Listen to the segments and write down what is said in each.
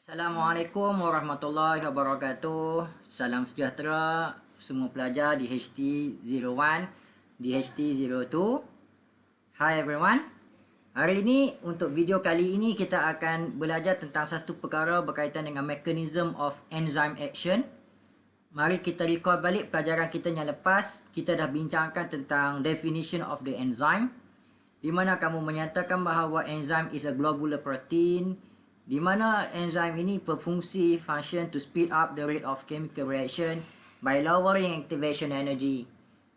Assalamualaikum warahmatullahi wabarakatuh. Salam sejahtera semua pelajar di HT01, di HT02. Hi everyone. Hari ini untuk video kali ini kita akan belajar tentang satu perkara berkaitan dengan mechanism of enzyme action. Mari kita recall balik pelajaran kita yang lepas. Kita dah bincangkan tentang definition of the enzyme, di mana kamu menyatakan bahawa enzyme is a globular protein, di mana enzim ini berfungsi function to speed up the rate of chemical reaction by lowering activation energy.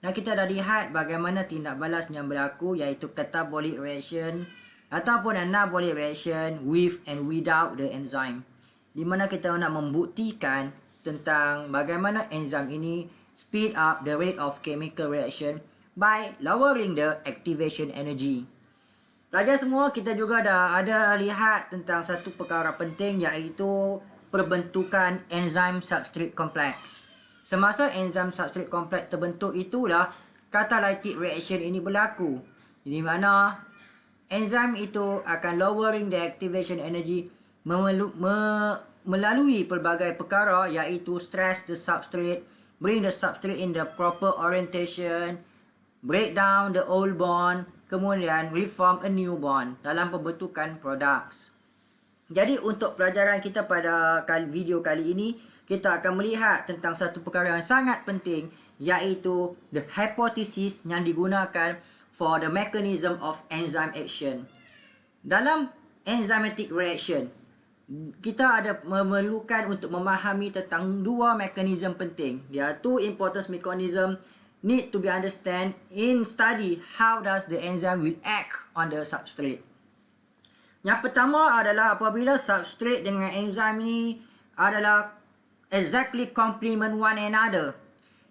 Dan kita dah lihat bagaimana tindak balas yang berlaku, iaitu catabolic reaction ataupun anabolic reaction with and without the enzyme. Di mana kita nak membuktikan tentang bagaimana enzim ini speed up the rate of chemical reaction by lowering the activation energy. Pelajar semua, kita juga dah ada lihat tentang satu perkara penting, iaitu perbentukan enzim substrate complex. Semasa enzim substrate complex terbentuk, itulah catalytic reaction ini berlaku, di mana enzim itu akan lowering the activation energy melalui pelbagai perkara, iaitu stress the substrate, bring the substrate in the proper orientation, break down the old bond, kemudian reform a new bond dalam pembentukan products. Jadi untuk pelajaran kita pada video kali ini, kita akan melihat tentang satu perkara yang sangat penting, iaitu the hypothesis yang digunakan for the mechanism of enzyme action. Dalam enzymatic reaction, kita ada memerlukan untuk memahami tentang dua mekanisme penting. There are two important mechanism need to be understand in study how does the enzyme will act on the substrate. Yang pertama adalah apabila substrate dengan enzim ini adalah exactly complement one another.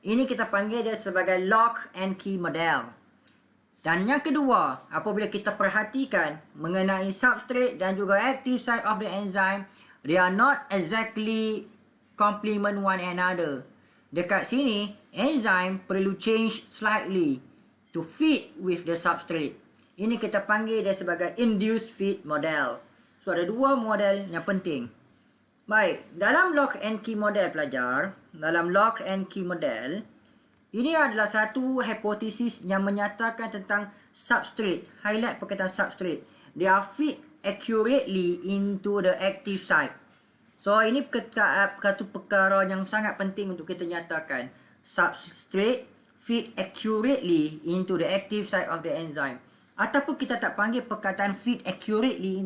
Ini kita panggil dia sebagai lock and key model. Dan yang kedua, apabila kita perhatikan mengenai substrate dan juga active site of the enzyme, they are not exactly complement one another. Dekat sini, enzim perlu change slightly to fit with the substrate. Ini kita panggil dia sebagai induced fit model. So, ada dua model yang penting. Baik, dalam lock and key model pelajar, dalam lock and key model, ini adalah satu hipotesis yang menyatakan tentang substrate. Highlight perkataan substrate. They are fit accurately into the active site. So, ini satu perkara yang sangat penting untuk kita nyatakan. Substrate fit accurately into the active site of the enzyme. Ataupun kita tak panggil perkataan fit accurately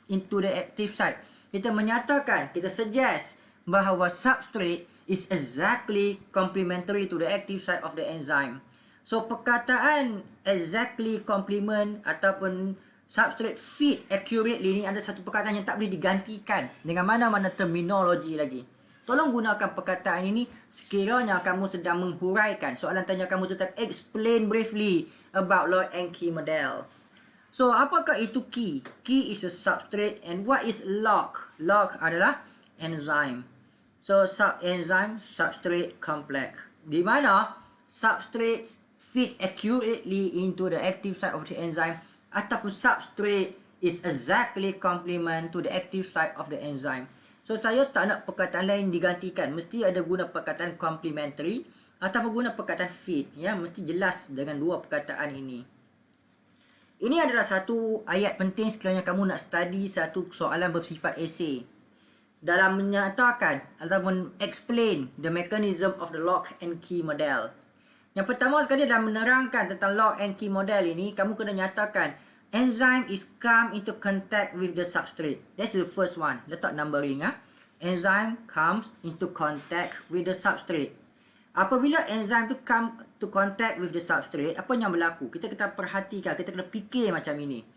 into the active site. Kita menyatakan, kita suggest bahawa substrate is exactly complementary to the active site of the enzyme. So, perkataan exactly complement ataupun substrate fit accurately ni ada satu perkataan yang tak boleh digantikan dengan mana-mana terminologi lagi. Tolong gunakan perkataan ini sekiranya kamu sedang menghuraikan soalan tanya kamu tentang explain briefly about lock and key model. So, apakah itu key? Key is a substrate, and what is lock? Lock adalah enzyme. So, enzyme substrate complex, di mana substrate fit accurately into the active site of the enzyme, ataupun substrate is exactly complement to the active site of the enzyme. So, saya tak nak perkataan lain digantikan. Mesti ada guna perkataan complementary ataupun guna perkataan fit. Ya, mesti jelas dengan dua perkataan ini. Ini adalah satu ayat penting sekiranya kamu nak study satu soalan bersifat essay. Dalam menyatakan ataupun explain the mechanism of the lock and key model. Yang pertama sekali dalam menerangkan tentang lock and key model ini, kamu kena nyatakan enzyme is come into contact with the substrate. That's the first one. Letak numbering. Enzyme comes into contact with the substrate. Apabila enzyme tu come to contact with the substrate, apa yang berlaku? Kita perhatikan, kita kena fikir macam ini.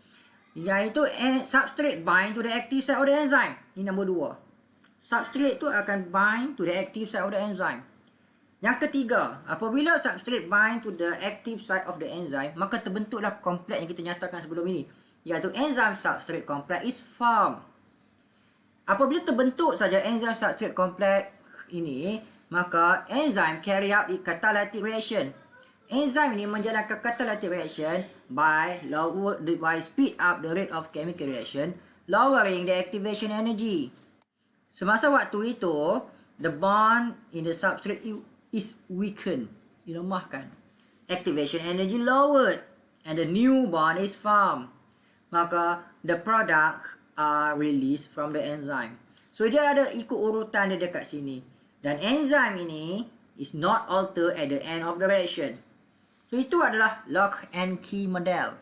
Iaitu substrate bind to the active site of the enzyme. Ini nombor dua. Substrate tu akan bind to the active site of the enzyme. Yang ketiga, apabila substrate bind to the active site of the enzyme, maka terbentuklah kompleks yang kita nyatakan sebelum ini, iaitu enzyme substrate complex is formed. Apabila terbentuk saja enzyme substrate complex ini, maka enzyme carry out the catalytic reaction. Enzyme ini menjalankan catalytic reaction by speed up the rate of chemical reaction, lowering the activation energy. Semasa waktu itu, the bond in the substrate is weakened, dilemahkan. Activation energy lowered, and the new bond is formed. Maka, the product are released from the enzyme. So, dia ada ikut urutan dia dekat sini. Dan enzyme ini is not altered at the end of the reaction. So, itu adalah lock and key model.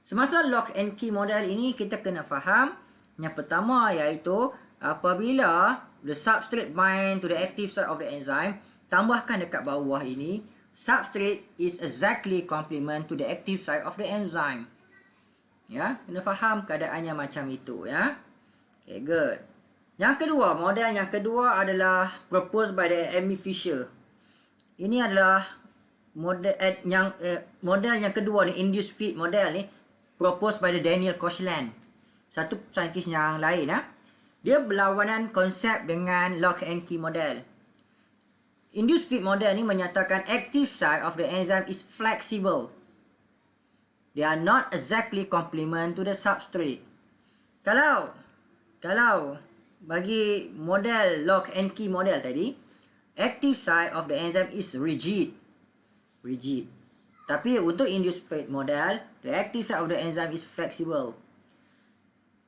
Semasa lock and key model ini, kita kena faham yang pertama iaitu apabila the substrate bind to the active site of the enzyme, tambahkan dekat bawah ini, substrate is exactly complement to the active site of the enzyme. Ya, kena faham keadaannya macam itu ya. Okay, good. Yang kedua, model yang kedua adalah proposed by the Amy Fisher. Ini adalah model yang kedua ni, induced fit model ni, proposed by the Daniel Koshland. Satu saintis yang lain ya. Dia berlawanan konsep dengan lock and key model. Induced fit model ni menyatakan active site of the enzyme is flexible. They are not exactly complement to the substrate. Kalau bagi model lock and key model tadi, active site of the enzyme is rigid. Tapi untuk induced fit model, the active site of the enzyme is flexible.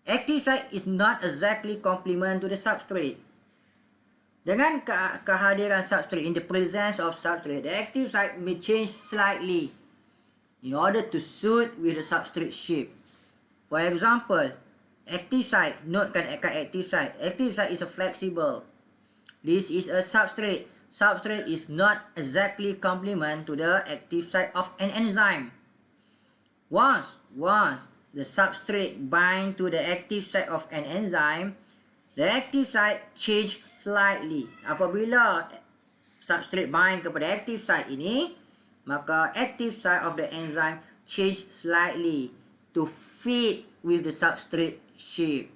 Active site is not exactly complement to the substrate. Dengan kehadiran substrate, in the presence of substrate, the active site may change slightly in order to suit with the substrate shape. For example, active site, notekan active site. Active site is a flexible. This is a substrate. Substrate is not exactly complement to the active site of an enzyme. Once the substrate bind to the active site of an enzyme, the active site change slightly. Apabila substrate bind kepada active site ini, maka active site of the enzyme change slightly to fit with the substrate shape.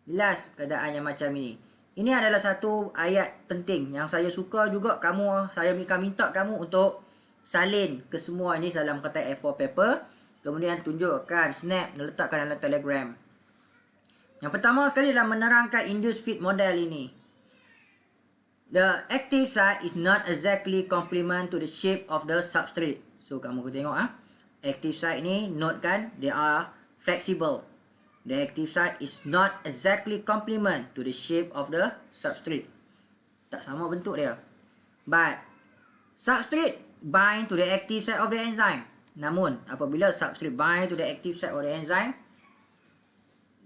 Jelas keadaannya macam ini. Ini adalah satu ayat penting yang saya suka juga saya minta kamu untuk salin ke semua ini dalam kertas A4 paper. Kemudian tunjukkan, snap, dan letakkan dalam Telegram. Yang pertama sekali adalah menerangkan induced fit model ini. The active site is not exactly complement to the shape of the substrate. So, kamu tengok active site ni, notekan, they are flexible. The active site is not exactly complement to the shape of the substrate. Tak sama bentuk dia. But, substrate bind to the active site of the enzyme. Namun, apabila substrate bind to the active site of the enzyme,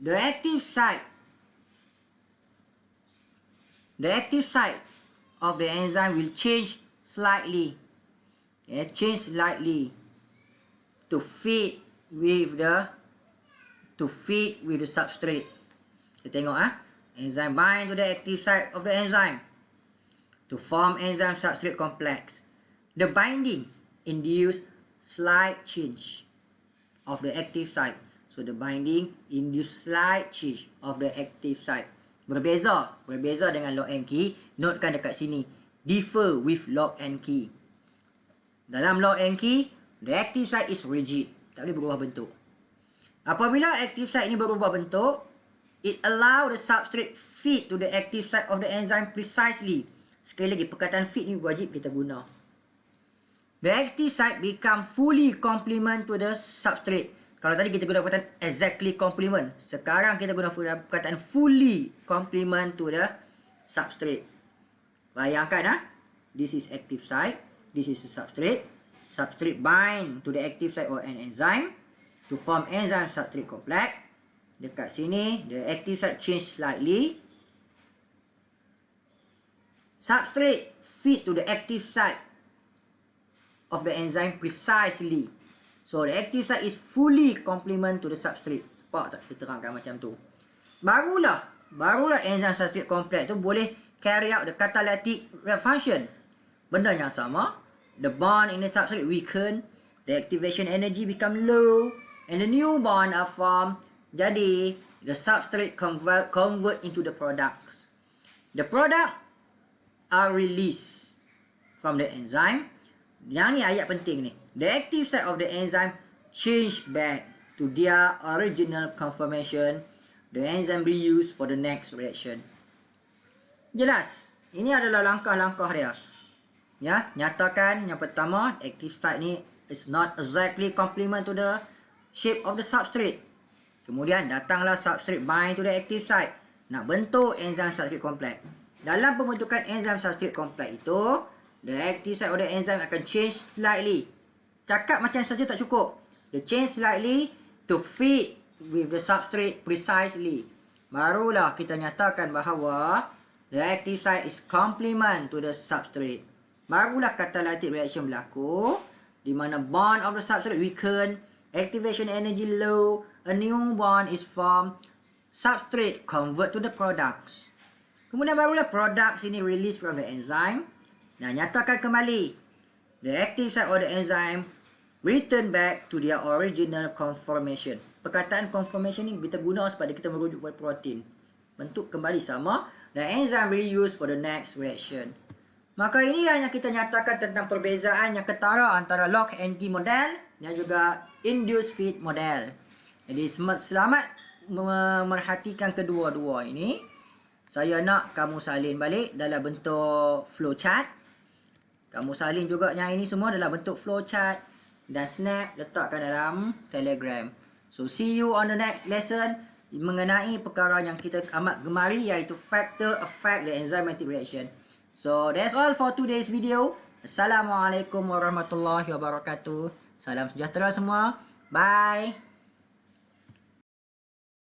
the active site of the enzyme will change slightly. Change slightly to fit with the substrate. Kita tengok enzyme bind to the active site of the enzyme to form enzyme substrate complex. The binding induce slight change of the active site. So the binding induce slight change of the active site. Berbeza dengan lock and key. Notekan dekat sini, differ with lock and key. Dalam lock and key, the active site is rigid, tak boleh berubah bentuk. Apabila active site ini berubah bentuk, it allow the substrate fit to the active site of the enzyme precisely. Sekali lagi, perkataan fit ni wajib kita guna. The active site become fully complement to the substrate. Kalau tadi kita guna perkataan exactly complement, sekarang kita guna perkataan fully complement to the substrate. Bayangkan this is active site, this is the substrate. Substrate bind to the active site of an enzyme to form enzyme substrate complex. Dekat sini, the active site change slightly. Substrate fit to the active site of the enzyme precisely. So, the active site is fully complement to the substrate. Nampak tak kita terangkan macam tu? Barulah enzyme substrate complex tu boleh carry out the catalytic function. Benda yang sama, the bond in the substrate weaken, the activation energy become low, and the new bond are formed. Jadi, the substrate convert into the products. The product are released from the enzyme. Yang ni ayat penting ni. The active site of the enzyme change back to their original conformation the enzyme reused for the next reaction. Jelas? Ini adalah langkah-langkah dia. Ya, nyatakan yang pertama, active site ni is not exactly complement to the shape of the substrate. Kemudian datanglah substrate bind to the active site. Nak bentuk enzyme substrate complex. Dalam pembentukan enzyme substrate complex itu, the active site of the enzyme akan change slightly. Cakap macam saja tak cukup. They change slightly to fit with the substrate precisely. Barulah kita nyatakan bahawa the active site is complement to the substrate. Barulah catalytic reaction berlaku, di mana bond of the substrate weaken, activation energy low, a new bond is formed, substrate convert to the products. Kemudian barulah products ini release from the enzyme. Nah, nyatakan kembali, the active site of the enzyme return back to their original conformation. Perkataan conformation ni kita guna sebab kita merujuk pada protein. Bentuk kembali sama. The enzyme reused for the next reaction. Maka inilah yang kita nyatakan tentang perbezaan yang ketara antara lock and key model dan juga induced feed model. Jadi selamat memerhatikan kedua-dua ini. Saya nak kamu salin balik dalam bentuk flowchart. Kamu salin juga yang ini semua dalam bentuk flowchart dan snap letakkan dalam Telegram. So see you on the next lesson mengenai perkara yang kita amat gemari, iaitu factor affect the enzymatic reaction. So that's all for today's video. Assalamualaikum warahmatullahi wabarakatuh. Salam sejahtera semua. Bye.